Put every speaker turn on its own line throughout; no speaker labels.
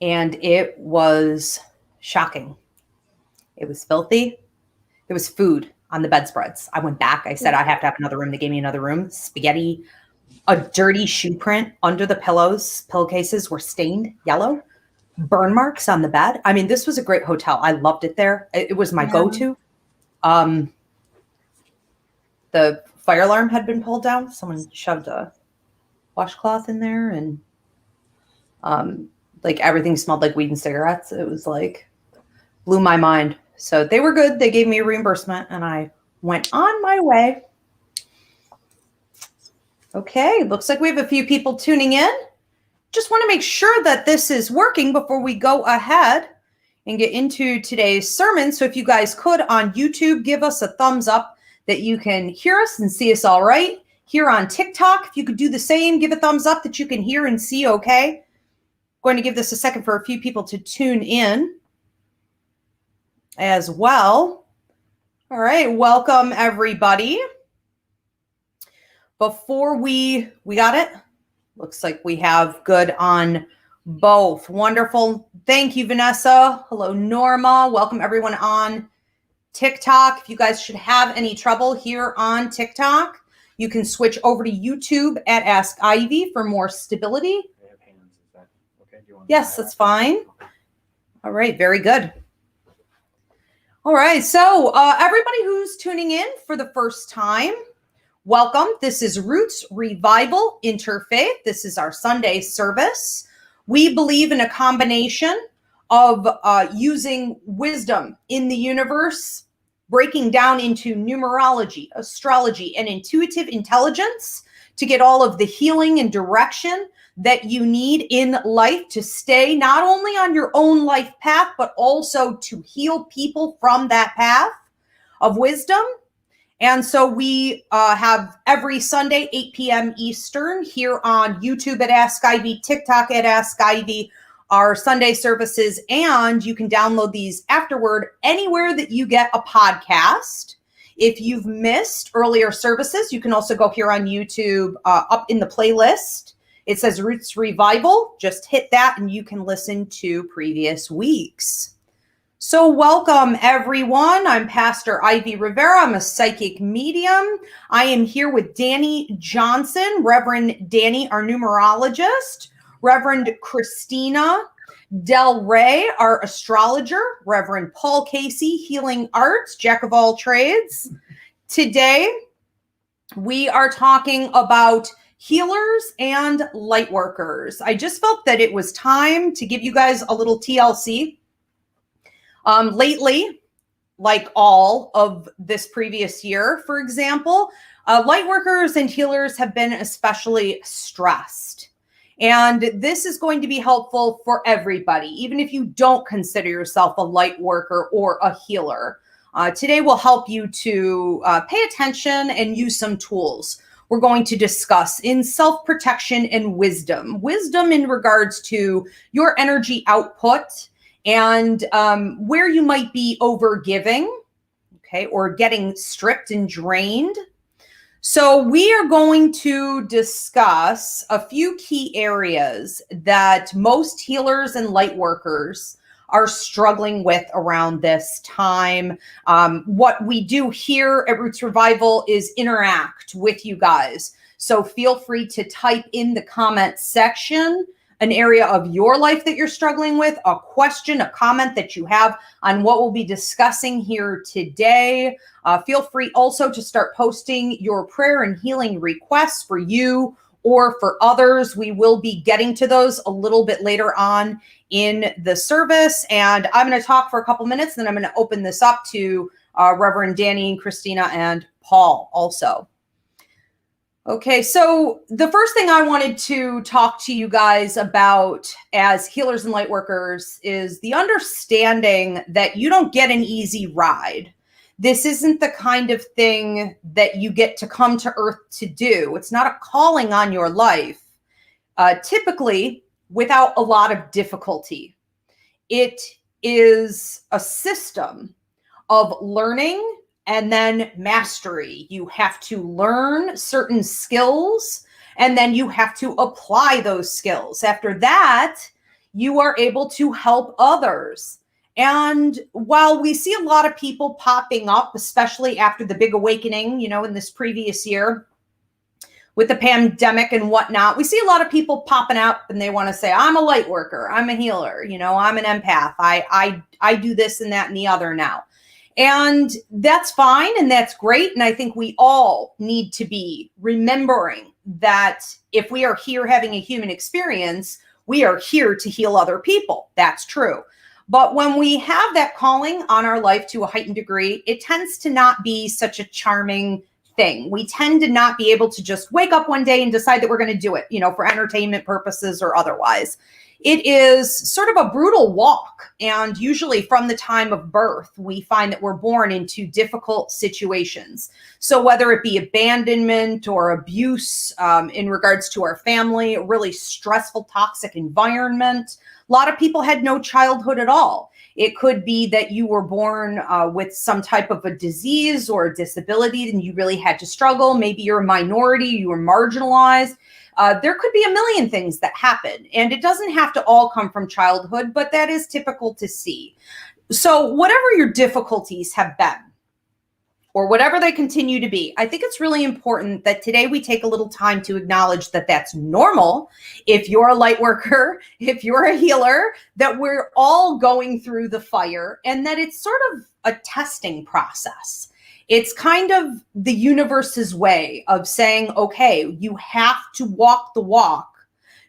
and it was shocking. It was filthy. There was food on the bedspreads. I went back. I said, I have to have another room. They gave me another room. Spaghetti, a dirty shoe print under the pillows. Pillowcases were stained yellow. Burn marks on the bed. I mean, this was a great hotel. I loved it there. It was my go-to. The fire alarm had been pulled down. Someone shoved a washcloth in there, and like everything smelled like weed and cigarettes. It was like, blew my mind. So they were good. They gave me a reimbursement and I went on my way. Okay, looks like we have a few people tuning in. Just want to make sure that this is working before we go ahead and get into today's sermon. So if you guys could on YouTube, give us a thumbs up that you can hear us and see us all right. Here on TikTok, if you could do the same, give a thumbs up that you can hear and see okay. Going to give this a second for a few people to tune in as well. All right, welcome everybody. Before we got it. Looks like we have good on both. Wonderful. Thank you, Vanessa. Hello, Norma. Welcome everyone on TikTok. If you guys should have any trouble here on TikTok, you can switch over to YouTube at Ask Ivy for more stability.
I have hands. Is that okay? Do you want
Yes, that's fine. All right, very good. All right, so everybody who's tuning in for the first time, welcome. This is Roots Revival Interfaith. This is our Sunday service. We believe in a combination of using wisdom in the universe, breaking down into numerology, astrology, and intuitive intelligence to get all of the healing and direction that you need in life to stay not only on your own life path, but also to heal people from that path of wisdom. And so we have every Sunday, 8 p.m. Eastern here on YouTube at Ask Ivy, TikTok at Ask Ivy, our Sunday services, and you can download these afterward anywhere that you get a podcast. If you've missed earlier services, you can also go here on YouTube up in the playlist. It says Roots Revival. Just hit that and you can listen to previous weeks. So welcome everyone. I'm Pastor Ivy Rivera. I'm a psychic medium. I am here with Danny Johnson, Reverend Danny, our numerologist, Reverend Christina Del Rey, our astrologer, Reverend Paul Casey, healing arts, jack of all trades. Today, we are talking about healers and lightworkers. I just felt that it was time to give you guys a little TLC. Lately, like all of this previous year, for example, lightworkers and healers have been especially stressed. And this is going to be helpful for everybody, even if you don't consider yourself a light worker or a healer. Today will help you to pay attention and use some tools. We're going to discuss in self-protection and wisdom. Wisdom in regards to your energy output and where you might be overgiving, okay, or getting stripped and drained. So we are going to discuss a few key areas that most healers and light workers are struggling with around this time. What we do here at Roots Revival is interact with you guys. So feel free to type in the comment section an area of your life that you're struggling with, a question, a comment that you have on what we'll be discussing here today. Feel free also to start posting your prayer and healing requests for you or for others. We will be getting to those a little bit later on in the service. And I'm going to talk for a couple minutes, then I'm going to open this up to Reverend Danny, Christina, and Paul also. Okay, so the first thing I wanted to talk to you guys about as healers and light workers is the understanding that you don't get an easy ride. This isn't the kind of thing that you get to come to earth to do. It's not a calling on your life, typically without a lot of difficulty. It is a system of learning and then mastery. You have to learn certain skills and then you have to apply those skills. After that, you are able to help others. And while we see a lot of people popping up, especially after the big awakening, in this previous year with the pandemic and whatnot, we see a lot of people popping up and they want to say, I'm a light worker, I'm a healer, I'm an empath, I do this and that and the other now. And that's fine and that's great. And I think we all need to be remembering that if we are here having a human experience, we are here to heal other people. That's true. But when we have that calling on our life to a heightened degree, it tends to not be such a charming thing. We tend to not be able to just wake up one day and decide that we're going to do it, for entertainment purposes or otherwise. It is sort of a brutal walk. And usually from the time of birth, we find that we're born into difficult situations. So whether it be abandonment or abuse in regards to our family, a really stressful, toxic environment, a lot of people had no childhood at all. It could be that you were born with some type of a disease or a disability and you really had to struggle. Maybe you're a minority, you were marginalized. There could be a million things that happen, and it doesn't have to all come from childhood, but that is typical to see. So whatever your difficulties have been, or whatever they continue to be, I think it's really important that today we take a little time to acknowledge that that's normal. If you're a light worker, if you're a healer, that we're all going through the fire and that it's sort of a testing process. It's kind of the universe's way of saying, okay, you have to walk the walk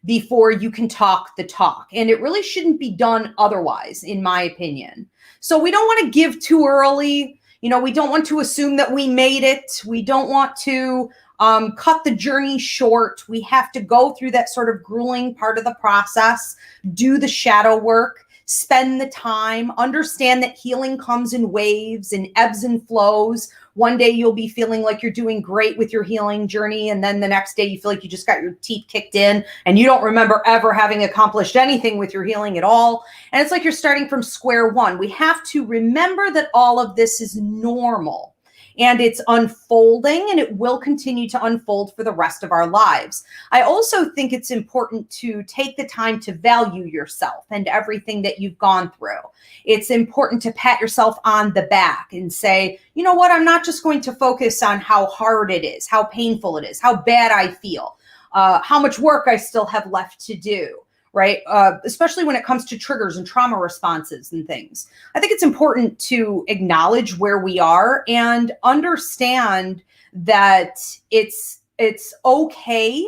before you can talk the talk. And it really shouldn't be done otherwise, in my opinion. So we don't want to give too early. We don't want to assume that we made it. We don't want to cut the journey short. We have to go through that sort of grueling part of the process, do the shadow work, spend the time, understand that healing comes in waves and ebbs and flows. One day you'll be feeling like you're doing great with your healing journey. And then the next day you feel like you just got your teeth kicked in and you don't remember ever having accomplished anything with your healing at all. And it's like you're starting from square one. We have to remember that all of this is normal. And it's unfolding and it will continue to unfold for the rest of our lives. I also think it's important to take the time to value yourself and everything that you've gone through. It's important to pat yourself on the back and say, you know what, I'm not just going to focus on how hard it is, how painful it is, how bad I feel, how much work I still have left to do. Right? Especially when it comes to triggers and trauma responses and things. I think it's important to acknowledge where we are and understand that it's okay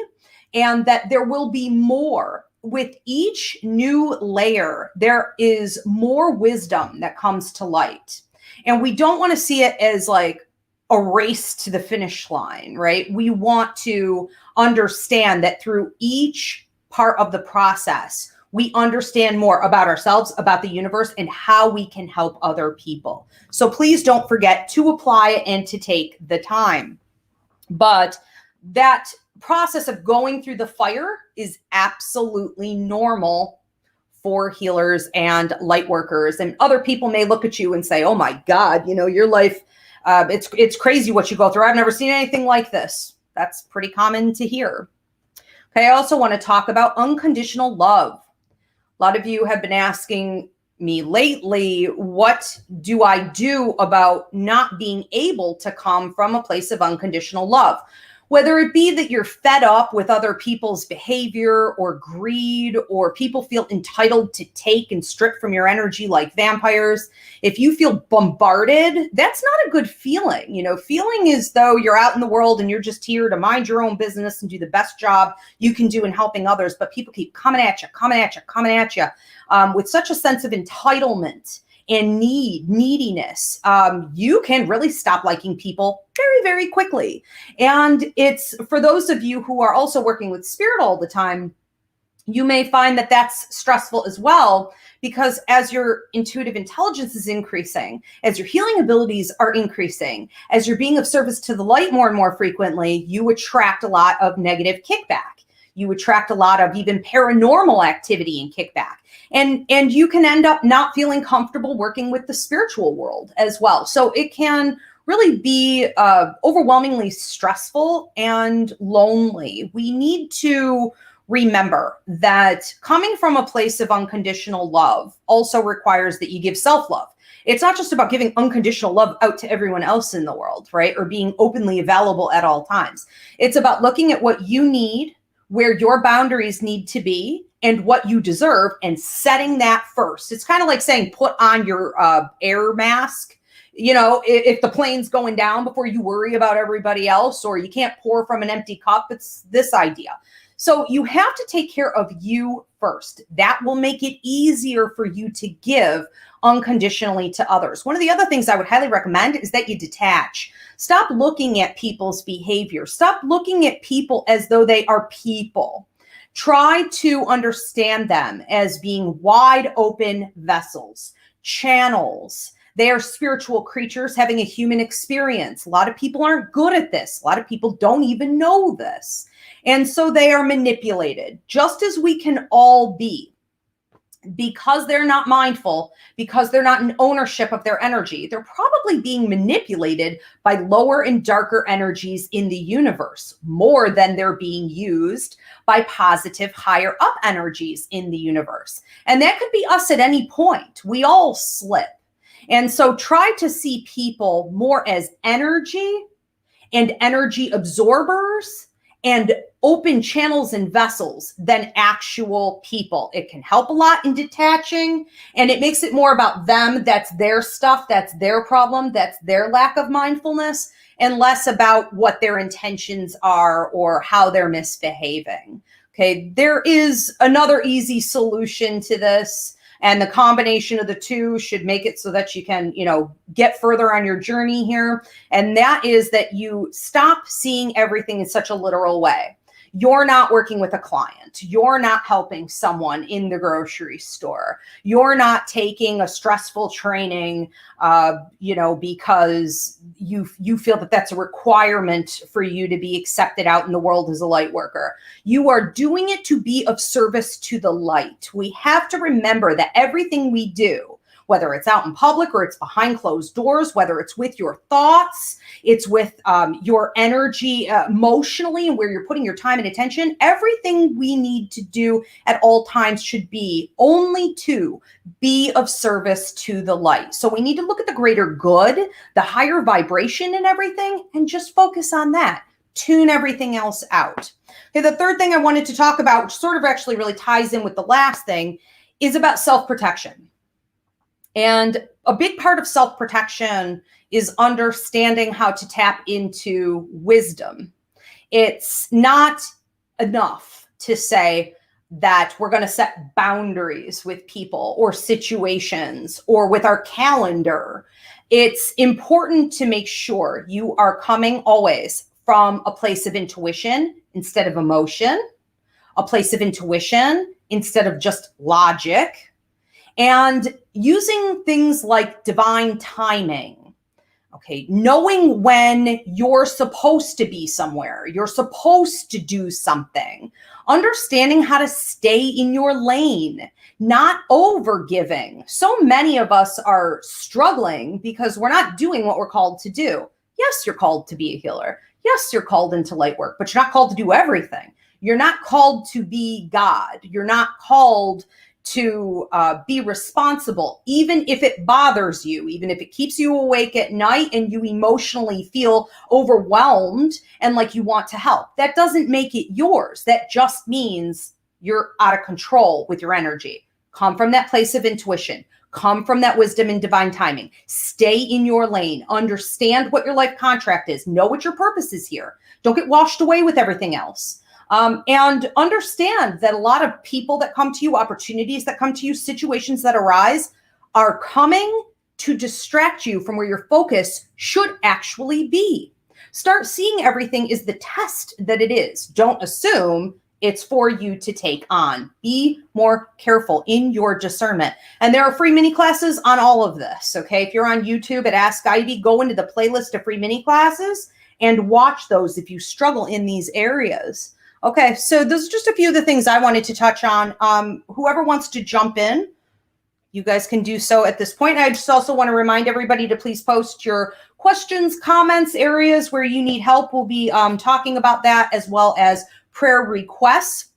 and that there will be more. With each new layer, there is more wisdom that comes to light. And we don't want to see it as like a race to the finish line, right? We want to understand that through each part of the process, we understand more about ourselves, about the universe, and how we can help other people. So please don't forget to apply it and to take the time. But that process of going through the fire is absolutely normal for healers and light workers. And other people may look at you and say, oh my God, your life, it's crazy what you go through. I've never seen anything like this. That's pretty common to hear. I also want to talk about unconditional love. A lot of you have been asking me lately, what do I do about not being able to come from a place of unconditional love? Whether it be that you're fed up with other people's behavior or greed, or people feel entitled to take and strip from your energy like vampires. If you feel bombarded, that's not a good feeling. Feeling as though you're out in the world and you're just here to mind your own business and do the best job you can do in helping others. But people keep coming at you with such a sense of entitlement and neediness, you can really stop liking people very, very quickly. And it's for those of you who are also working with spirit all the time, you may find that that's stressful as well, because as your intuitive intelligence is increasing, as your healing abilities are increasing, as you're being of service to the light more and more frequently, you attract a lot of negative kickback. You attract a lot of even paranormal activity and kickback. And you can end up not feeling comfortable working with the spiritual world as well. So it can really be overwhelmingly stressful and lonely. We need to remember that coming from a place of unconditional love also requires that you give self-love. It's not just about giving unconditional love out to everyone else in the world, right? Or being openly available at all times. It's about looking at what you need, where your boundaries need to be, and what you deserve, and setting that first. It's kind of like saying, put on your air mask. You know, if the plane's going down, before you worry about everybody else, or you can't pour from an empty cup. It's this idea. So you have to take care of you first. That will make it easier for you to give unconditionally to others. One of the other things I would highly recommend is that you detach. Stop looking at people's behavior. Stop looking at people as though they are people. Try to understand them as being wide open vessels, channels. They are spiritual creatures having a human experience. A lot of people aren't good at this. A lot of people don't even know this. And so they are manipulated, just as we can all be. Because they're not mindful, because they're not in ownership of their energy, they're probably being manipulated by lower and darker energies in the universe more than they're being used by positive, higher up energies in the universe. And that could be us at any point. We all slip. And so try to see people more as energy and energy absorbers and open channels and vessels than actual people. It can help a lot in detaching, and it makes it more about them. That's their stuff. That's their problem. That's their lack of mindfulness, and less about what their intentions are or how they're misbehaving. Okay, there is another easy solution to this. And the combination of the two should make it so that you can, get further on your journey here. And that is that you stop seeing everything in such a literal way. You're not working with a client. You're not helping someone in the grocery store. You're not taking a stressful training, because you feel that that's a requirement for you to be accepted out in the world as a light worker. You are doing it to be of service to the light. We have to remember that everything we do, whether it's out in public or it's behind closed doors, whether it's with your thoughts, it's with your energy emotionally and where you're putting your time and attention, everything we need to do at all times should be only to be of service to the light. So we need to look at the greater good, the higher vibration in everything, and just focus on that. Tune everything else out. Okay, the third thing I wanted to talk about, which sort of actually really ties in with the last thing, is about self-protection. And a big part of self-protection is understanding how to tap into wisdom. It's not enough to say that we're going to set boundaries with people or situations or with our calendar. It's important to make sure you are coming always from a place of intuition instead of emotion, a place of intuition instead of just logic, and using things like divine timing. Okay, knowing when you're supposed to be somewhere, you're supposed to do something, understanding how to stay in your lane, not overgiving. So many of us are struggling because we're not doing what we're called to do. Yes, you're called to be a healer. Yes, you're called into light work, but you're not called to do everything. You're not called to be God. You're not called to be responsible, even if it bothers you, even if it keeps you awake at night and you emotionally feel overwhelmed and like you want to help. That doesn't make it yours. That just means you're out of control with your energy. Come from that place of intuition. Come from that wisdom and divine timing. Stay in your lane. Understand what your life contract is. Know what your purpose is here. Don't get washed away with everything else. And understand that a lot of people that come to you, opportunities that come to you, situations that arise are coming to distract you from where your focus should actually be. Start seeing everything as the test that it is. Don't assume it's for you to take on. Be more careful in your discernment. And there are free mini classes on all of this. Okay. If you're on YouTube at Ask Ivy, go into the playlist of free mini classes and watch those if you struggle in these areas. Okay, so those are just a few of the things I wanted to touch on. Whoever wants to jump in, you guys can do so at this point. I just also want to remind everybody to please post your questions, comments, areas where you need help. We'll be talking about that, as well as prayer requests.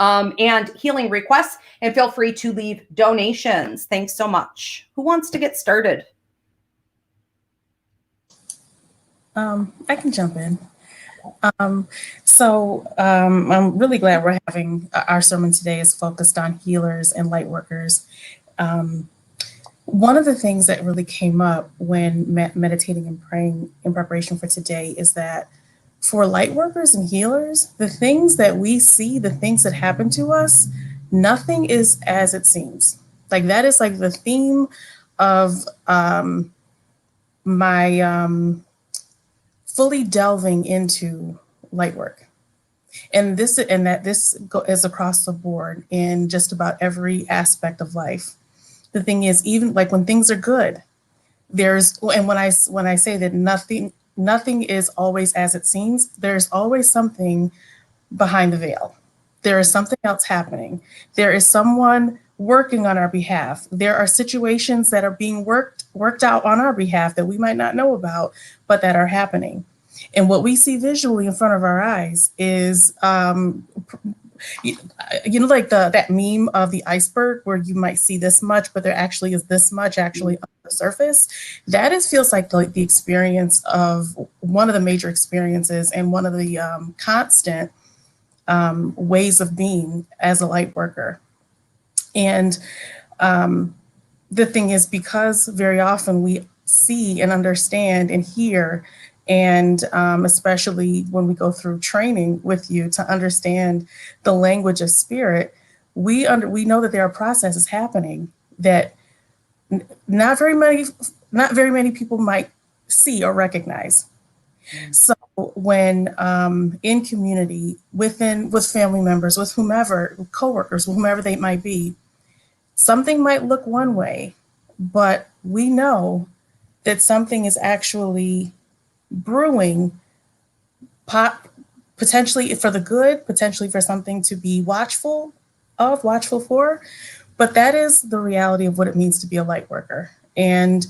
and healing requests. And feel free to leave donations. Thanks so much. Who wants to get started?
I can jump in. I'm really glad we're having our sermon today is focused on healers and light workers. One of the things that really came up when meditating and praying in preparation for today is that for light workers and healers, the things that we see, the things that happen to us, nothing is as it seems. Like that is like the theme of my fully delving into light work. And this is across the board in just about every aspect of life. The thing is, even like when things are good, and when I say that nothing is always as it seems, there's always something behind the veil. There is something else happening. There is someone working on our behalf. There are situations that are being worked out on our behalf that we might not know about, but that are happening. And what we see visually in front of our eyes is, like that meme of the iceberg where you might see this much, but there actually is this much actually on the surface. That feels like the experience of one of the major experiences and one of the constant ways of being as a light worker. And the thing is, because very often we see and understand and hear, and especially when we go through training with you to understand the language of spirit, we know that there are processes happening that not very many people might see or recognize. So when in community, with family members, with whomever, coworkers, whomever they might be, something might look one way, but we know that something is actually brewing, potentially for the good, potentially for something to be watchful for. But that is the reality of what it means to be a light worker. And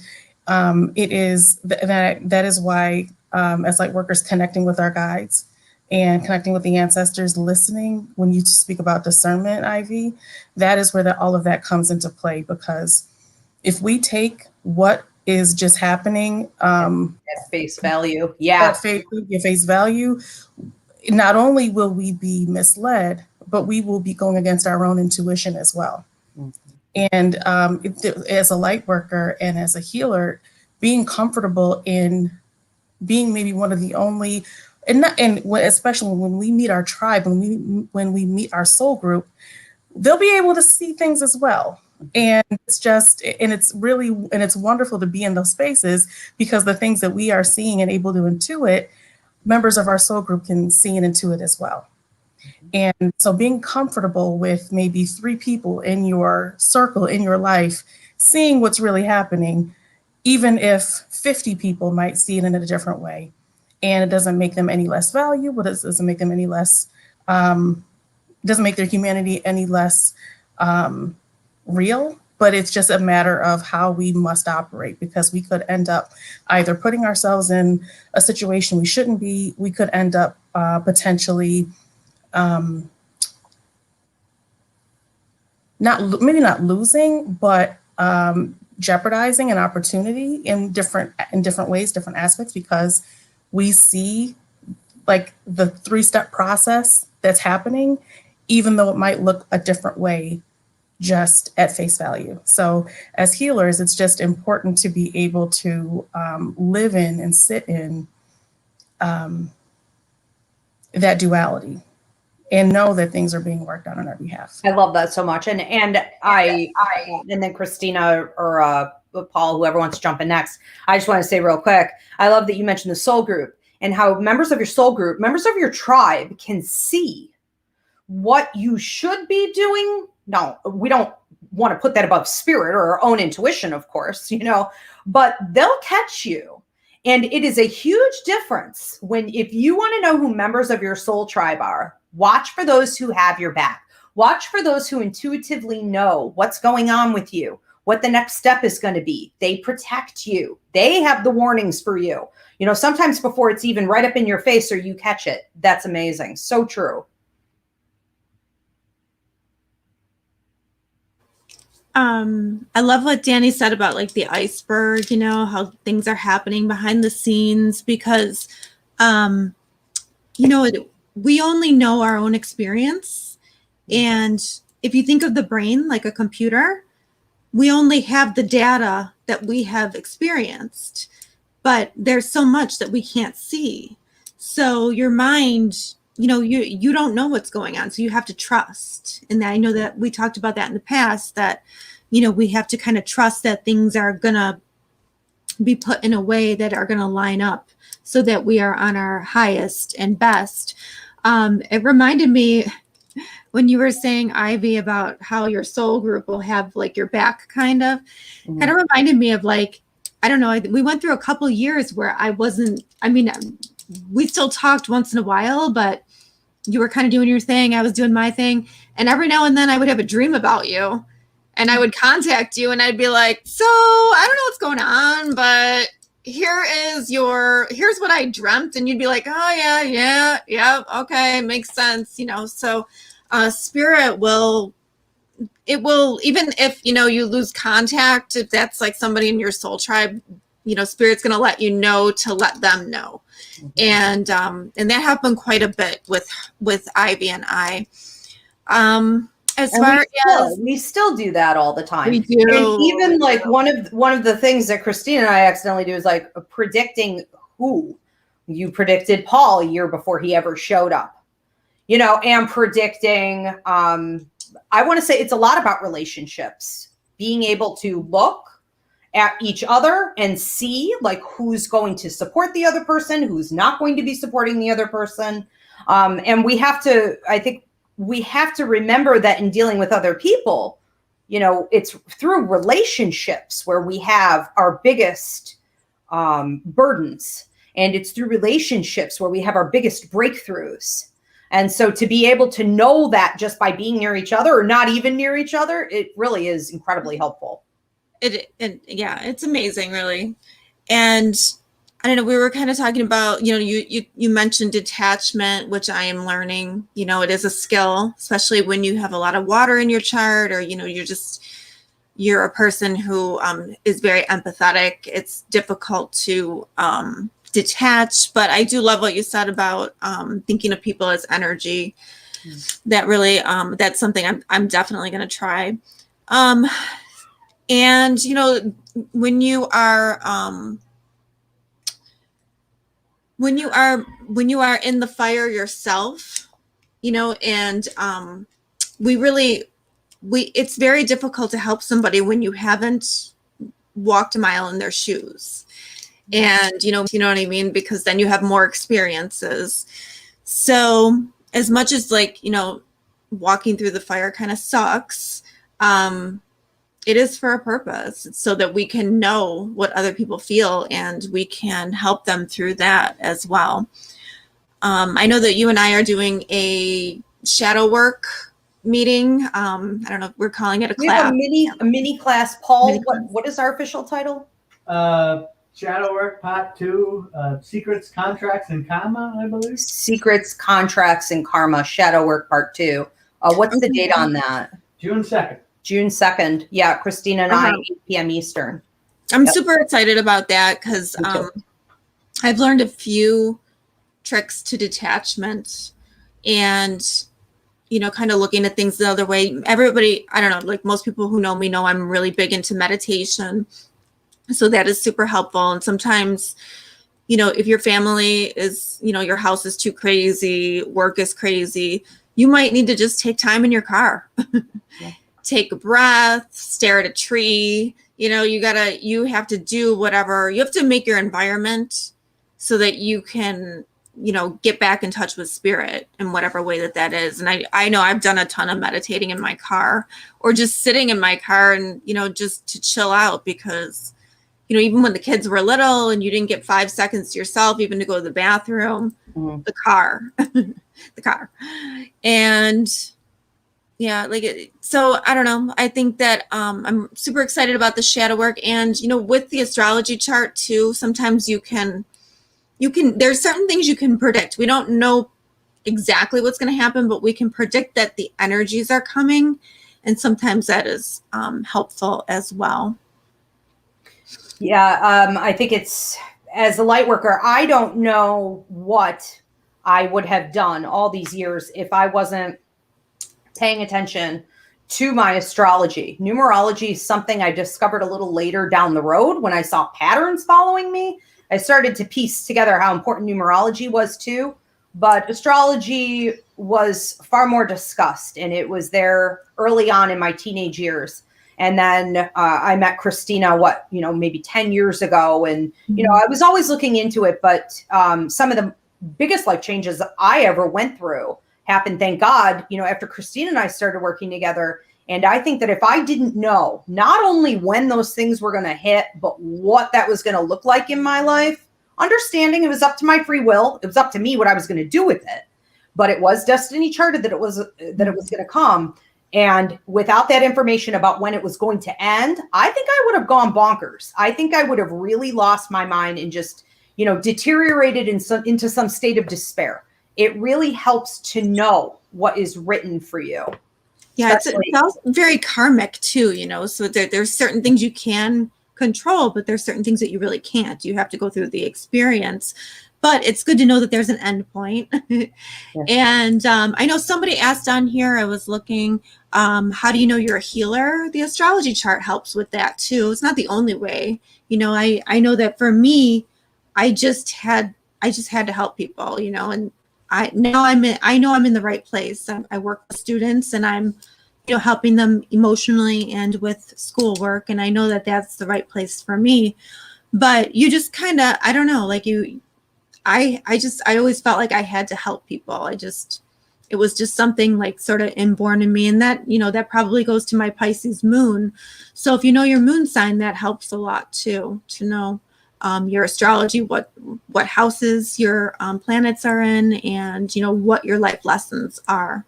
it is that is why as light workers, connecting with our guides and connecting with the ancestors, listening, when you speak about discernment, Ivy, that is where all of that comes into play. Because if we take what is just happening
at face value, at
face value, not only will we be misled, but we will be going against our own intuition as well. Mm-hmm. And as a light worker and as a healer, being comfortable in being maybe one of the only, especially when we meet our tribe, when we meet our soul group, they'll be able to see things as well. And it's wonderful to be in those spaces, because the things that we are seeing and able to intuit, members of our soul group can see and intuit as well. And so being comfortable with maybe 3 people in your circle, in your life, seeing what's really happening, even if 50 people might see it in a different way, and it doesn't make them any less valuable, it doesn't make them any less, doesn't make their humanity any less real, but it's just a matter of how we must operate, because we could end up either putting ourselves in a situation we shouldn't be. We could end up potentially not losing, but jeopardizing an opportunity in different ways, different aspects, because we see like the 3-step process that's happening, even though it might look a different way just at face value. So as healers, it's just important to be able to live in and sit in that duality and know that things are being worked on our behalf.
I love that so much. And then Christina or Paul, whoever wants to jump in next, I just want to say real quick, I love that you mentioned the soul group and how members of your soul group, members of your tribe can see what you should be doing. No, we don't want to put that above spirit or our own intuition, of course, but they'll catch you. And it is a huge difference if you want to know who members of your soul tribe are, watch for those who have your back. Watch for those who intuitively know what's going on with you, what the next step is going to be. They protect you. They have the warnings for you. Sometimes before it's even right up in your face or you catch it. That's amazing. So true.
I love what Danny said about like the iceberg, how things are happening behind the scenes, because, we only know our own experience. And if you think of the brain like a computer, we only have the data that we have experienced, but there's so much that we can't see. So your mind, you don't know what's going on. So you have to trust. And I know that we talked about that in the past, that, we have to kind of trust that things are going to be put in a way that are going to line up so that we are on our highest and best. It reminded me when you were saying, Ivy, about how your soul group will have like your back kind of reminded me of like, I don't know, we went through a couple of years where we still talked once in a while, but you were kind of doing your thing. I was doing my thing. And every now and then I would have a dream about you and I would contact you and I'd be like, so I don't know what's going on, but here's what I dreamt. And you'd be like, oh yeah. Okay. Makes sense. So spirit will, even if, you lose contact, if that's like somebody in your soul tribe, spirit's going to let you know to let them know. And that happened quite a bit with Ivy and I.
We still do that all the time.
We do.
And even like one of the things that Christine and I accidentally do is like predicting who. You predicted Paul a year before he ever showed up, and predicting, I want to say it's a lot about relationships, being able to look at each other and see like who's going to support the other person, who's not going to be supporting the other person. And I think we have to remember that in dealing with other people, it's through relationships where we have our biggest burdens. And it's through relationships where we have our biggest breakthroughs. And so to be able to know that just by being near each other or not even near each other, it really is incredibly helpful.
It's amazing, really. And I don't know, we were kind of talking about, you mentioned detachment, which I am learning. It is a skill, especially when you have a lot of water in your chart, or, you're a person who is very empathetic. It's difficult to detach, but I do love what you said about thinking of people as energy. That really, that's something I'm definitely going to try. And, when you are in the fire yourself, and it's very difficult to help somebody when you haven't walked a mile in their shoes. And, you know what I mean? Because then you have more experiences. So as much as walking through the fire kind of sucks, it is for a purpose. It's so that we can know what other people feel and we can help them through that as well. I know that you and I are doing a shadow work meeting. I don't know if we're calling it a class.
We have a mini class. Paul, what is our official title?
Shadow work part 2, secrets, contracts, and karma, I believe.
Secrets, contracts, and karma, shadow work part 2. What's the date on that?
June 2nd.
June 2nd. Yeah, Christina and I, 8 p.m. Eastern.
I'm super excited about that because I've learned a few tricks to detachment and, kind of looking at things the other way. Everybody, I don't know, like most people who know me know I'm really big into meditation. So that is super helpful. And sometimes, if your family is, your house is too crazy, work is crazy, you might need to just take time in your car. Yeah. Take a breath, stare at a tree. You have to do whatever. You have to make your environment so that you can, get back in touch with spirit in whatever way that is. And I know I've done a ton of meditating in my car or just sitting in my car and, just to chill out because, even when the kids were little and you didn't get 5 seconds to yourself, even to go to the bathroom, the car. And yeah, so I don't know. I think that I'm super excited about the shadow work. And, with the astrology chart too, sometimes you can, there's certain things you can predict. We don't know exactly what's going to happen, but we can predict that the energies are coming And sometimes that is helpful as well.
Yeah, I think it's, as a light worker, I don't know what I would have done all these years if I wasn't paying attention to my astrology. Numerology is something I discovered a little later down the road when I saw patterns following me. I started to piece together how important numerology was too, but astrology was far more discussed, and it was there early on in my teenage years. And then I met Christina, maybe 10 years ago. And, I was always looking into it, but some of the biggest life changes I ever went through happened, thank God, after Christina and I started working together. And I think that if I didn't know not only when those things were going to hit, but what that was going to look like in my life, understanding it was up to my free will, it was up to me what I was going to do with it. But it was destiny charted that it was going to come. And without that information about when it was going to end, I think I would have gone bonkers. I think I would have really lost my mind and just, deteriorated into some state of despair. It really helps to know what is written for you.
Yeah, it's also very karmic too, so there's certain things you can control, but there's certain things that you really can't. You have to go through the experience. But it's good to know that there's an end point. Yeah. And I know somebody asked on here, I was looking, how do you know you're a healer? The astrology chart helps with that too. It's not the only way. I know that for me, I just had to help people, and I know I'm in the right place. I work with students, and I'm, helping them emotionally and with schoolwork. And I know that that's the right place for me. But you just kind of, I don't know, like I always felt like I had to help people. It was just something like sort of inborn in me. And that, that probably goes to my Pisces moon. So if you know your moon sign, that helps a lot too, to know your astrology, what houses your planets are in, and, what your life lessons are.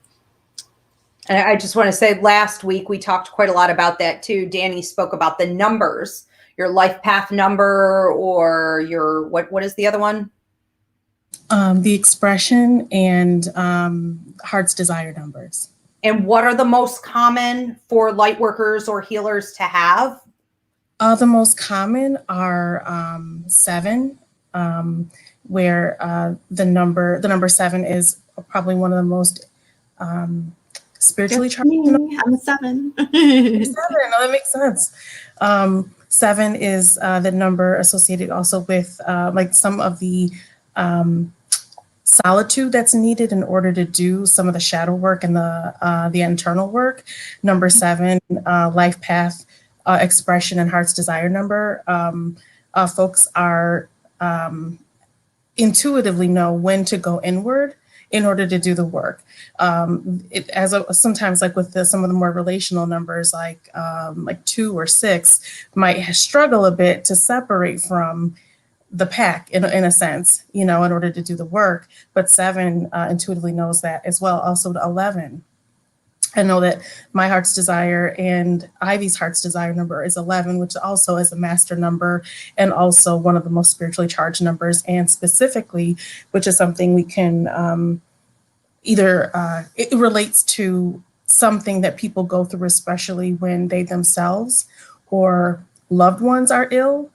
And I just want to say, last week, we talked quite a lot about that too. Danny spoke about the numbers, your life path number, or your, what is the other one?
The expression and heart's desire numbers.
And what are the most common for light workers or healers to have?
The most common are 7, where the number 7 is probably one of the most spiritually charged.
I'm a 7.
7, no, that makes sense. 7 is the number associated also with like some of the solitude that's needed in order to do some of the shadow work and the internal work. Number 7, life path, expression, and heart's desire number. Folks are intuitively know when to go inward in order to do the work. Sometimes like with some of the more relational numbers, like 2 or 6, might struggle a bit to separate from the pack in a sense, in order to do the work. But 7 intuitively knows that as well. Also 11. I know that my heart's desire and Ivy's heart's desire number is 11, which also is a master number and also one of the most spiritually charged numbers. And specifically, which is something we can it relates to something that people go through, especially when they themselves or loved ones are ill,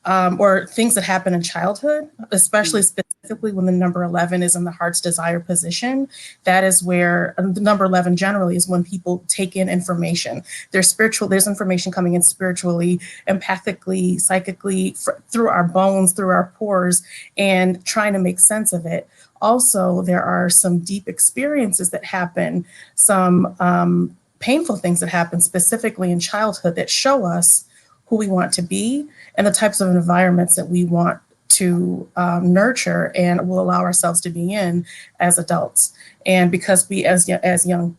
or things that happen in childhood, especially specifically when the number 11 is in the heart's desire position. That is where the number 11 generally is when people take in information. There's information coming in spiritually, empathically, psychically, through our bones, through our pores, and trying to make sense of it. Also, there are some deep experiences that happen, some painful things that happen specifically in childhood that show us who we want to be and the types of environments that we want to nurture and will allow ourselves to be in as adults. And because we, as young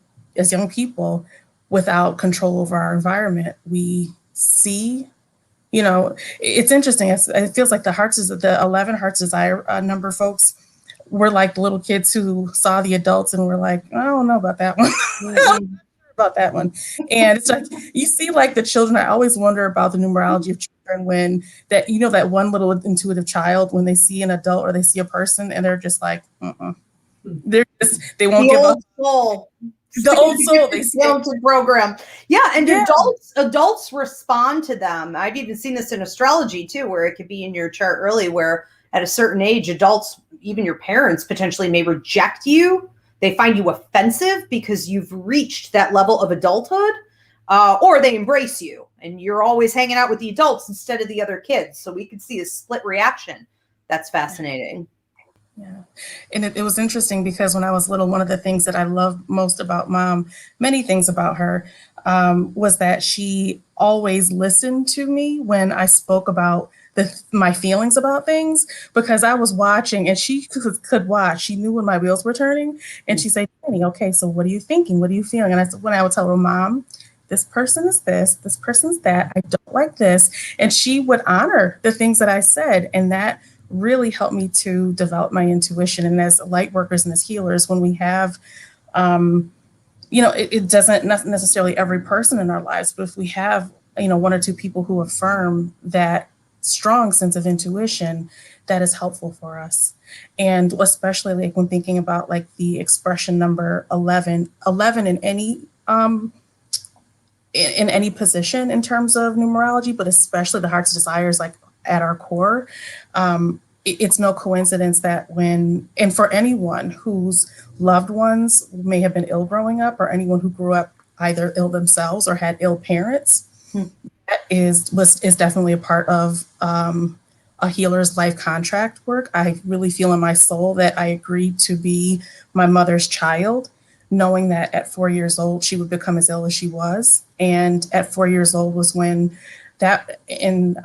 people, without control over our environment, we see, it's interesting. It feels like the 11 heart's desire number folks, we're like the little kids who saw the adults and were like, I don't know about that one. About that one. And it's like, you see like the children, I always wonder about the numerology of children when that, that one little intuitive child, when they see an adult or they see a person and they're just like, they won't give up. The old soul, they say.
Talented program. Yeah, and
Yeah.
adults respond to them. I've even seen this in astrology too, where it could be in your chart early, where at a certain age, adults, even your parents, potentially may reject you. They find you offensive because you've reached that level of adulthood, or they embrace you, and you're always hanging out with the adults instead of the other kids. So we could see a split reaction. That's fascinating.
Yeah. And it was interesting because when I was little, one of the things that I loved most about Mom, many things about her, was that she always listened to me when I spoke about my feelings about things, because I was watching and she could watch. She knew when my wheels were turning, and she'd say, Danny, okay, so what are you thinking? What are you feeling? And when I would tell her, Mom, this person is this person's that, I don't like this. And she would honor the things that I said. And that really helped me to develop my intuition. And as light workers and as healers, when we have, it doesn't necessarily every person in our lives, but if we have, one or two people who affirm that strong sense of intuition, that is helpful for us. And especially like when thinking about like the expression number 11 in any position in terms of numerology, but especially the heart's desires, like at our core, it's no coincidence that and for anyone whose loved ones may have been ill growing up, or anyone who grew up either ill themselves or had ill parents, that is definitely a part of a healer's life contract work. I really feel in my soul that I agreed to be my mother's child, knowing that at 4 years old, she would become as ill as she was. And at 4 years old was when that in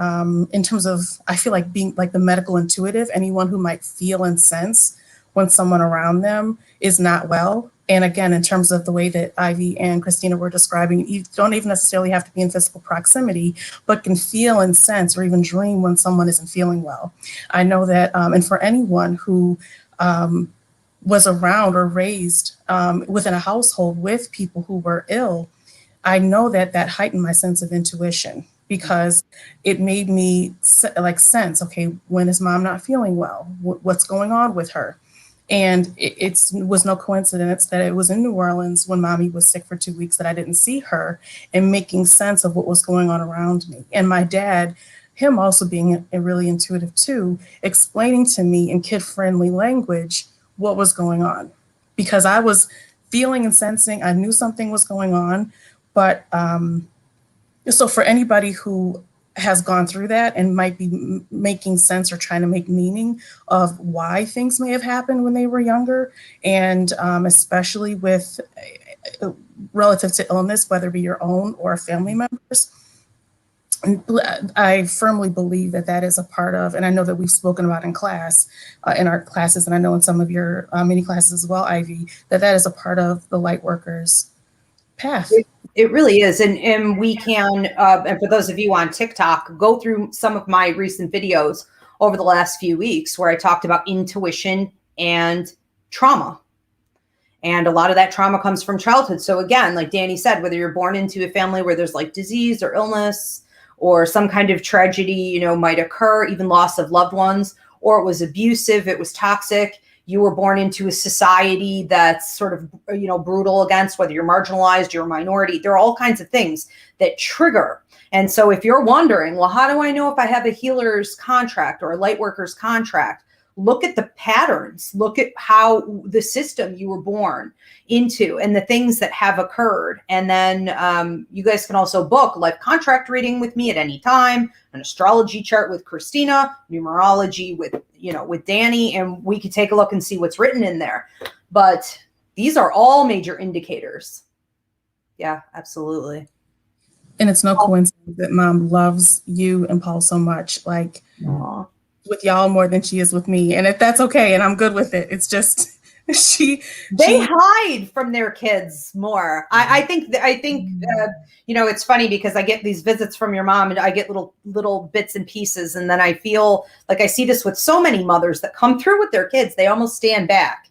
terms of, I feel like being like the medical intuitive, anyone who might feel and sense when someone around them is not well. And again, in terms of the way that Ivy and Christina were describing, you don't even necessarily have to be in physical proximity, but can feel and sense or even dream when someone isn't feeling well. I know that, and for anyone who was around or raised within a household with people who were ill, I know that heightened my sense of intuition, because it made me like sense, okay, when is Mom not feeling well? What's going on with her? And it was no coincidence that it was in New Orleans when Mommy was sick for 2 weeks that I didn't see her, and making sense of what was going on around me. And my dad, him also being really intuitive too, explaining to me in kid-friendly language what was going on, because I was feeling and sensing, I knew something was going on. But so for anybody who has gone through that and might be making sense or trying to make meaning of why things may have happened when they were younger, and especially with relative to illness, whether it be your own or family members, I firmly believe that is a part of, and I know that we've spoken about in class, in our classes, and I know in some of your mini classes as well, Ivy, that is a part of the Lightworkers path.
It really is. And we can, and for those of you on TikTok, go through some of my recent videos over the last few weeks where I talked about intuition and trauma. And a lot of that trauma comes from childhood. So again, like Danny said, whether you're born into a family where there's like disease or illness or some kind of tragedy, might occur, even loss of loved ones, or it was abusive, it was toxic. You were born into a society that's sort of, brutal against, whether you're marginalized, you're a minority. There are all kinds of things that trigger. And so if you're wondering, well, how do I know if I have a healer's contract or a light worker's contract? Look at the patterns, look at how the system you were born into and the things that have occurred. And then you guys can also book a life contract reading with me at any time, an astrology chart with Christina, numerology with Danny, and we could take a look and see what's written in there. But these are all major indicators. Yeah, absolutely.
And it's no coincidence that Mom loves you and Paul so much. Like, aww. With y'all more than she is with me, and if that's okay, and I'm good with it. It's just they
hide from their kids more. I think it's funny because I get these visits from your mom, and I get little bits and pieces, and then I feel like I see this with so many mothers that come through with their kids. They almost stand back.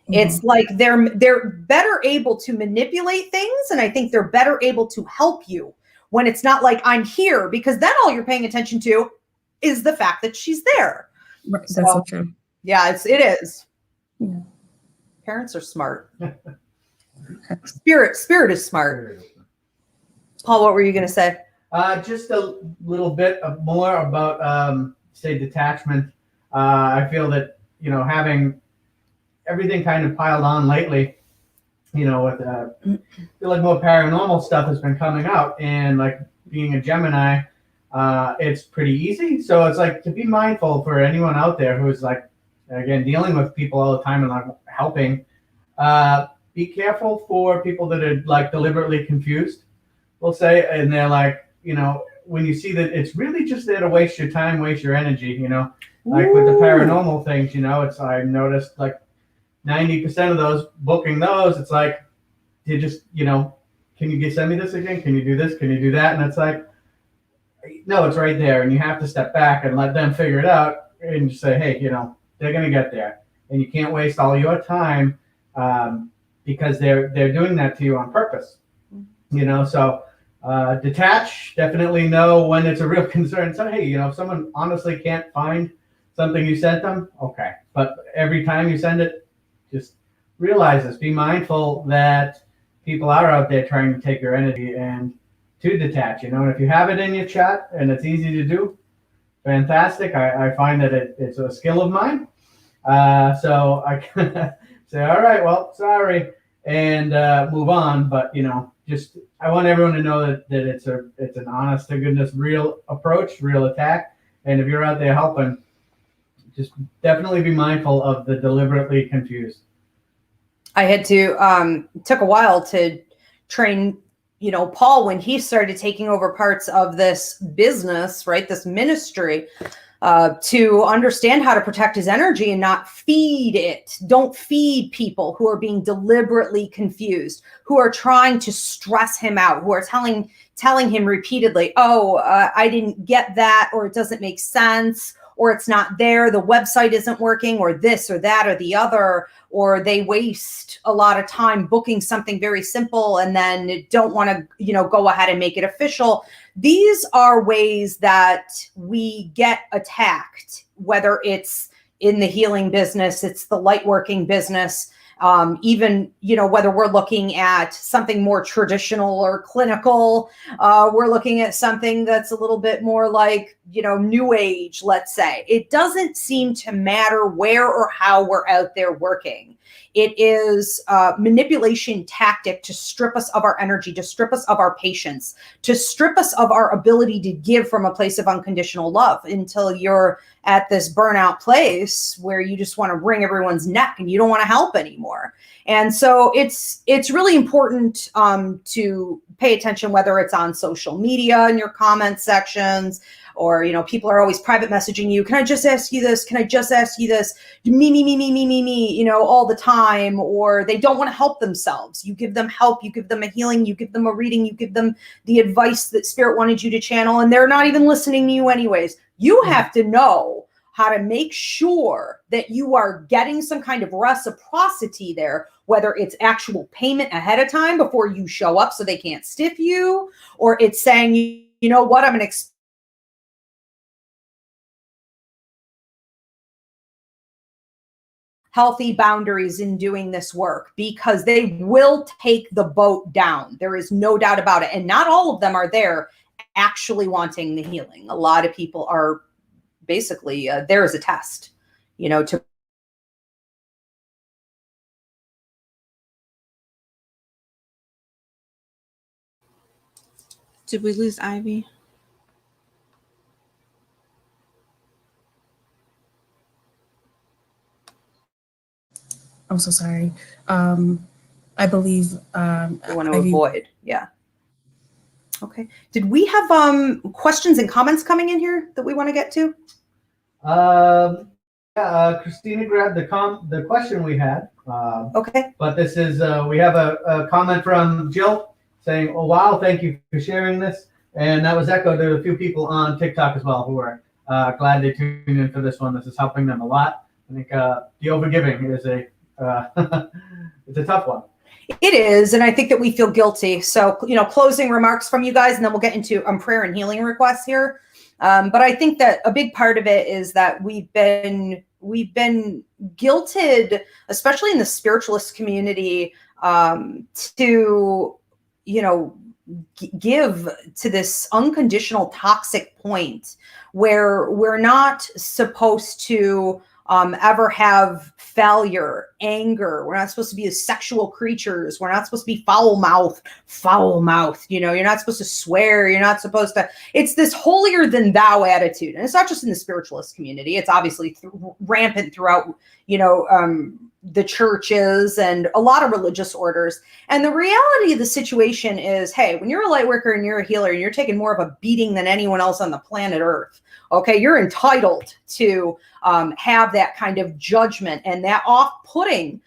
Mm-hmm. It's like they're better able to manipulate things, and I think they're better able to help you when it's not like I'm here, because then all you're paying attention to is the fact that she's there.
Right, that's so true.
Yeah, it is.
Yeah.
Parents are smart. Spirit is smart. Paul, what were you going to say?
Just a little bit more about, say, detachment. I feel that, having everything kind of piled on lately, with I feel like more paranormal stuff has been coming out, and like being a Gemini, it's pretty easy. So it's like to be mindful for anyone out there who's like, again, dealing with people all the time and like helping. Be careful for people that are like deliberately confused, we'll say, and they're like, when you see that it's really just there to waste your time, waste your energy, like with the paranormal things, it's, I noticed like 90% of those booking those, it's like, you just, can you send me this again? Can you do this? Can you do that? And it's like, no, it's right there. And you have to step back and let them figure it out and just say, hey, they're going to get there. And you can't waste all your time because they're doing that to you on purpose, so detach, definitely know when it's a real concern. So, hey, if someone honestly can't find something you sent them, okay. But every time you send it, just realize this, be mindful that people are out there trying to take your energy and to detach, and if you have it in your chat and it's easy to do, fantastic. I find that it's a skill of mine. So I can say, all right, well, sorry, and move on. But, just I want everyone to know that it's an honest to goodness, real approach, real attack. And if you're out there helping, just definitely be mindful of the deliberately confused.
I had to, took a while to train, Paul, when he started taking over parts of this business, right, this ministry, to understand how to protect his energy and not feed it. Don't feed people who are being deliberately confused, who are trying to stress him out, who are telling him repeatedly, I didn't get that, or it doesn't make sense, or it's not there, the website isn't working, or this or that or the other, or they waste a lot of time booking something very simple and then don't want to, go ahead and make it official. These are ways that we get attacked, whether it's in the healing business, it's the light working business, even, whether we're looking at something more traditional or clinical, we're looking at something that's a little bit more like, new age, let's say. It doesn't seem to matter where or how we're out there working. It is a manipulation tactic to strip us of our energy, to strip us of our patience, to strip us of our ability to give from a place of unconditional love until you're at this burnout place where you just want to wring everyone's neck and you don't want to help anymore. And so it's really important to pay attention, whether it's on social media in your comment sections, or, people are always private messaging you. Can I just ask you this? Can I just ask you this? Me, all the time. Or they don't want to help themselves. You give them help. You give them a healing. You give them a reading. You give them the advice that Spirit wanted you to channel. And they're not even listening to you anyways. You have to know how to make sure that you are getting some kind of reciprocity there, whether it's actual payment ahead of time before you show up so they can't stiff you, or it's saying, you know what, I'm going to healthy boundaries in doing this work, because they will take the boat down. There is no doubt about it. And not all of them are there actually wanting the healing. A lot of people are basically there as a test, to
Did we lose Ivy?
I'm so sorry. I believe
you want to avoid. Yeah. Okay. Did we have questions and comments coming in here that we want to get to?
Christina grabbed the question we had.
Okay.
But this is, we have a comment from Jill saying, oh, wow, thank you for sharing this. And that was echoed to a few people on TikTok as well who are glad they tuned in for this one. This is helping them a lot. I think the overgiving is it's a tough one.
It is. And I think that we feel guilty. So, closing remarks from you guys, and then we'll get into prayer and healing requests here. But I think that a big part of it is that we've been guilted, especially in the spiritualist community, to, give to this unconditional toxic point where we're not supposed to ever have failure, anger. We're not supposed to be sexual creatures. We're not supposed to be foul mouth. You're not supposed to swear. You're not supposed to, it's this holier than thou attitude. And it's not just in the spiritualist community. It's obviously rampant throughout, the churches and a lot of religious orders. And the reality of the situation is, hey, when you're a light worker and you're a healer and you're taking more of a beating than anyone else on the planet Earth, okay, you're entitled to have that kind of judgment and that off-putting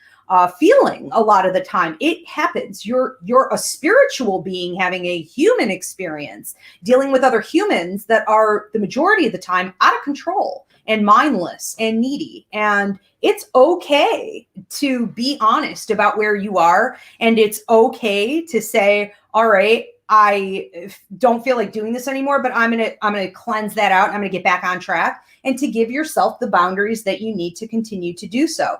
feeling a lot of the time. It happens. You're a spiritual being having a human experience, dealing with other humans that are the majority of the time out of control and mindless and needy. And it's okay to be honest about where you are. And it's okay to say, all right, I don't feel like doing this anymore, but I'm going to cleanse that out. I'm going to get back on track, and to give yourself the boundaries that you need to continue to do so.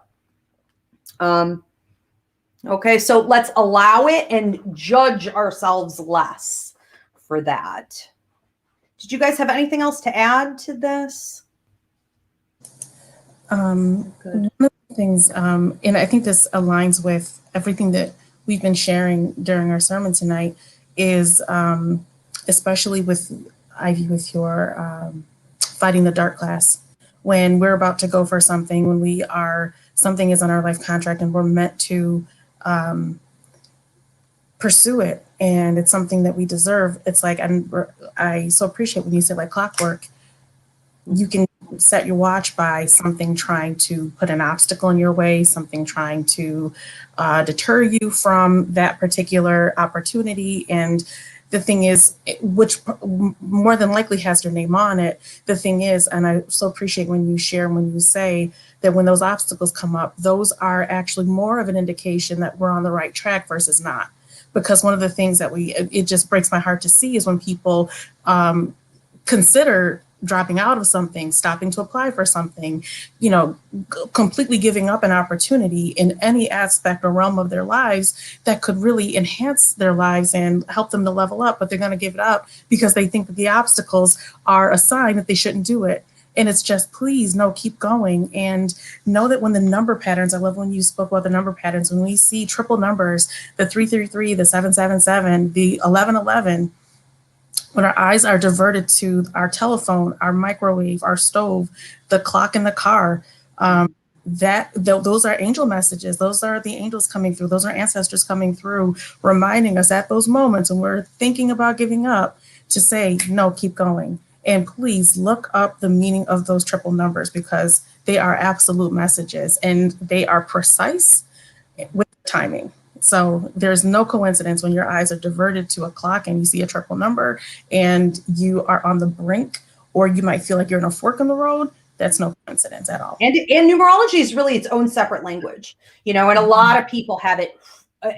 Okay, so let's allow it and judge ourselves less for that. Did you guys have anything else to add to this?
One of the things, and I think this aligns with everything that we've been sharing during our sermon tonight, is especially with Ivy, with your fighting the dark class, when we're about to go for something, when something is on our life contract and we're meant to pursue it, and it's something that we deserve. It's like, I so appreciate when you said like clockwork. You can set your watch by something trying to put an obstacle in your way, something trying to deter you from that particular opportunity. And the thing is, which more than likely has your name on it. The thing is, and I so appreciate when you share, when you say that when those obstacles come up, those are actually more of an indication that we're on the right track versus not. Because one of the things that it just breaks my heart to see is when people consider dropping out of something, stopping to apply for something, completely giving up an opportunity in any aspect or realm of their lives that could really enhance their lives and help them to level up, but they're going to give it up because they think that the obstacles are a sign that they shouldn't do it. And it's just, please, no, keep going. And know that when the number patterns, I love when you spoke about the number patterns, when we see triple numbers, the 333, the 777, the 1111, when our eyes are diverted to our telephone, our microwave, our stove, the clock in the car, those are angel messages. Those are the angels coming through. Those are ancestors coming through, reminding us at those moments when we're thinking about giving up to say, no, keep going. And please look up the meaning of those triple numbers, because they are absolute messages and they are precise with timing. So there's no coincidence when your eyes are diverted to a clock and you see a triple number and you are on the brink, or you might feel like you're in a fork in the road. That's no coincidence at all.
And numerology is really its own separate language, and a lot of people have it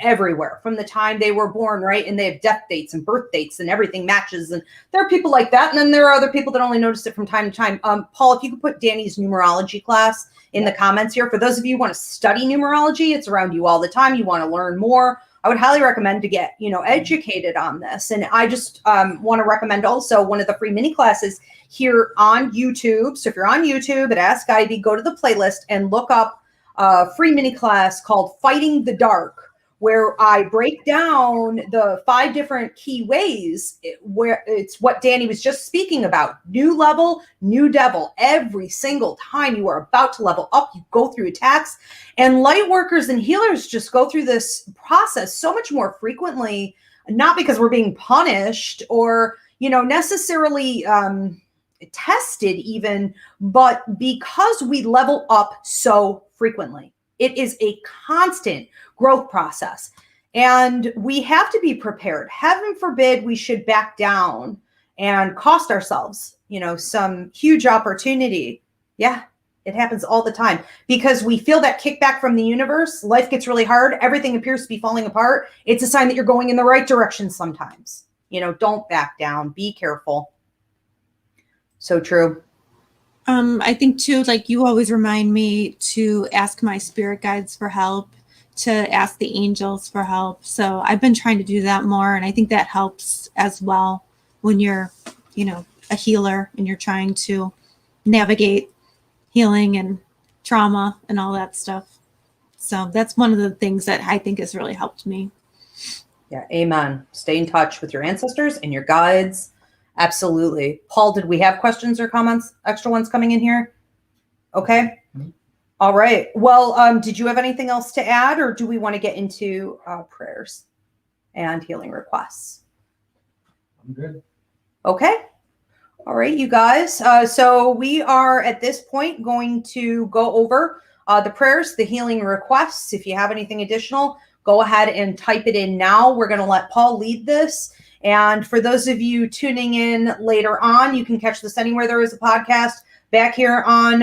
everywhere from the time they were born, right? And they have death dates and birth dates and everything matches. And there are people like that. And then there are other people that only notice it from time to time. Paul, if you could put Danny's numerology class in the comments here. For those of you who want to study numerology, it's around you all the time. You want to learn more. I would highly recommend to get, educated on this. And I just want to recommend also one of the free mini classes here on YouTube. So if you're on YouTube at Ask Ivy, go to the playlist and look up a free mini class called Fighting the Dark, where I break down the 5 different key ways where it's what Danny was just speaking about. New level, new devil. Every single time you are about to level up, you go through attacks. And light workers and healers just go through this process so much more frequently, not because we're being punished or, necessarily tested even, but because we level up so frequently. It is a constant growth process, and we have to be prepared. Heaven forbid we should back down and cost ourselves, some huge opportunity. Yeah, it happens all the time because we feel that kickback from the universe. Life gets really hard. Everything appears to be falling apart. It's a sign that you're going in the right direction sometimes. Don't back down. Be careful. So true.
I think too, like you always remind me to ask my spirit guides for help, to ask the angels for help. So I've been trying to do that more, and I think that helps as well when you're, a healer and you're trying to navigate healing and trauma and all that stuff. So that's one of the things that I think has really helped me.
Yeah, amen. Stay in touch with your ancestors and your guides. Absolutely. Paul, did we have questions or comments, extra ones coming in here? Okay. All right. Well, did you have anything else to add, or do we want to get into prayers and healing requests?
I'm good.
Okay. All right, you guys. So we are at this point going to go over the prayers, the healing requests. If you have anything additional, go ahead and type it in now. We're going to let Paul lead this. And for those of you tuning in later on, you can catch this anywhere there is a podcast. Back here on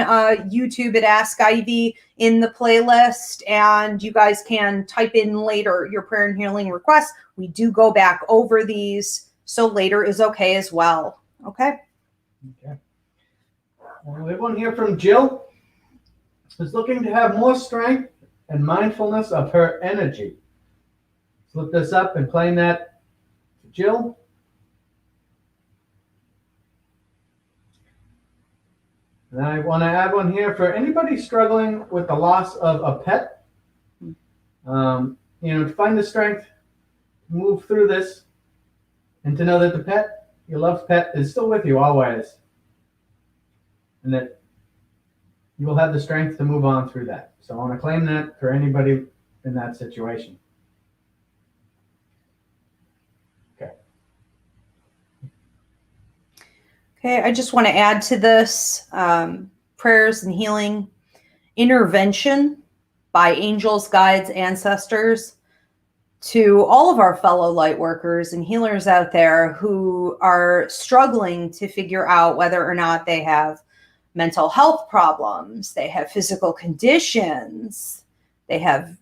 YouTube at Ask Ivy in the playlist. And you guys can type in later your prayer and healing requests. We do go back over these, so later is okay as well. Okay.
Okay. We have one here from Jill, who's looking to have more strength and mindfulness of her energy. Let's look this up and claim that to Jill. And I want to add one here for anybody struggling with the loss of a pet. To find the strength to move through this and to know that the pet, your loved pet, is still with you always. And that you will have the strength to move on through that. So I want to claim that for anybody in that situation. Okay.
Okay, I just want to add to this prayers and healing intervention by angels, guides, ancestors, to all of our fellow light workers and healers out there who are struggling to figure out whether or not they have mental health problems, they have physical conditions, they have,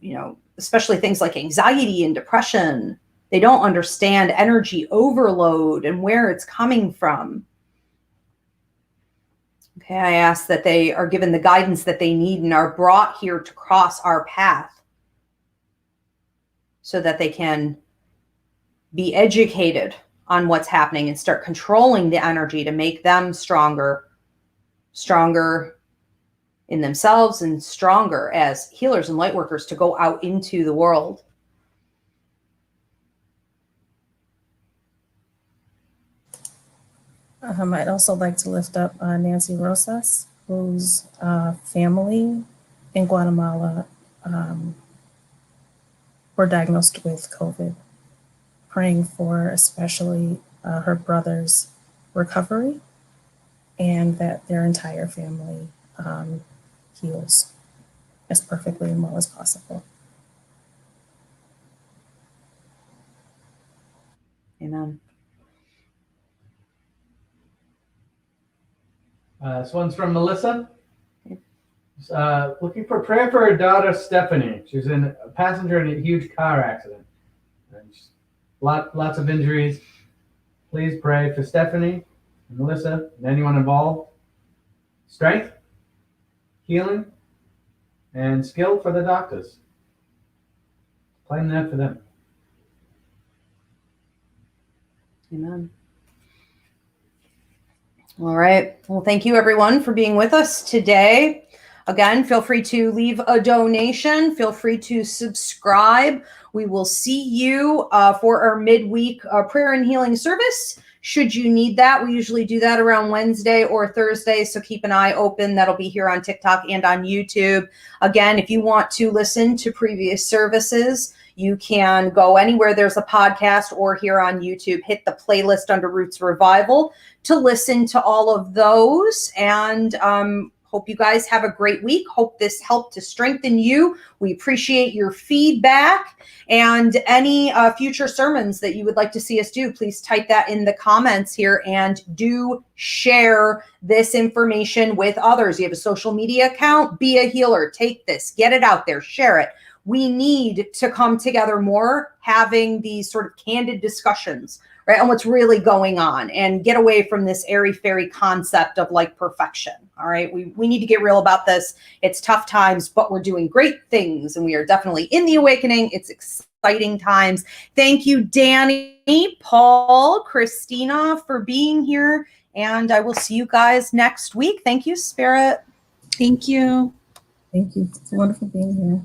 especially things like anxiety and depression. They don't understand energy overload and where it's coming from. Okay, I ask that they are given the guidance that they need and are brought here to cross our path so that they can be educated on what's happening and start controlling the energy to make them stronger in themselves and stronger as healers and light workers to go out into the world.
I'd also like to lift up Nancy Rosas, whose family in Guatemala were diagnosed with COVID. Praying for especially her brother's recovery and that their entire family heals as perfectly and well as possible.
Amen.
This one's from Melissa. Looking for prayer for her daughter, Stephanie. She was a passenger in a huge car accident. And lots of injuries. Please pray for Stephanie, and Melissa, and anyone involved. Strength, healing, and skill for the doctors. Claim that for them.
Amen. All right. Well, thank you everyone for being with us today. Again, feel free to leave a donation. Feel free to subscribe. We will see you for our midweek prayer and healing service. Should you need that, we usually do that around Wednesday or Thursday. So keep an eye open. That'll be here on TikTok and on YouTube. Again, if you want to listen to previous services, you can go anywhere there's a podcast or here on YouTube, hit the playlist under Roots Revival to listen to all of those. And hope you guys have a great week. Hope this helped to strengthen you. We appreciate your feedback and any future sermons that you would like to see us do. Please type that in the comments here and do share this information with others. You have a social media account, be a healer, take this, get it out there, share it. We need to come together more, having these sort of candid discussions right? And what's really going on, and get away from this airy-fairy concept of like perfection. All right. We need to get real about this. It's tough times, but we're doing great things. And we are definitely in the awakening. It's exciting times. Thank you, Danny, Paul, Christina, for being here. And I will see you guys next week. Thank you, Spirit.
Thank you.
Thank you. It's wonderful being here.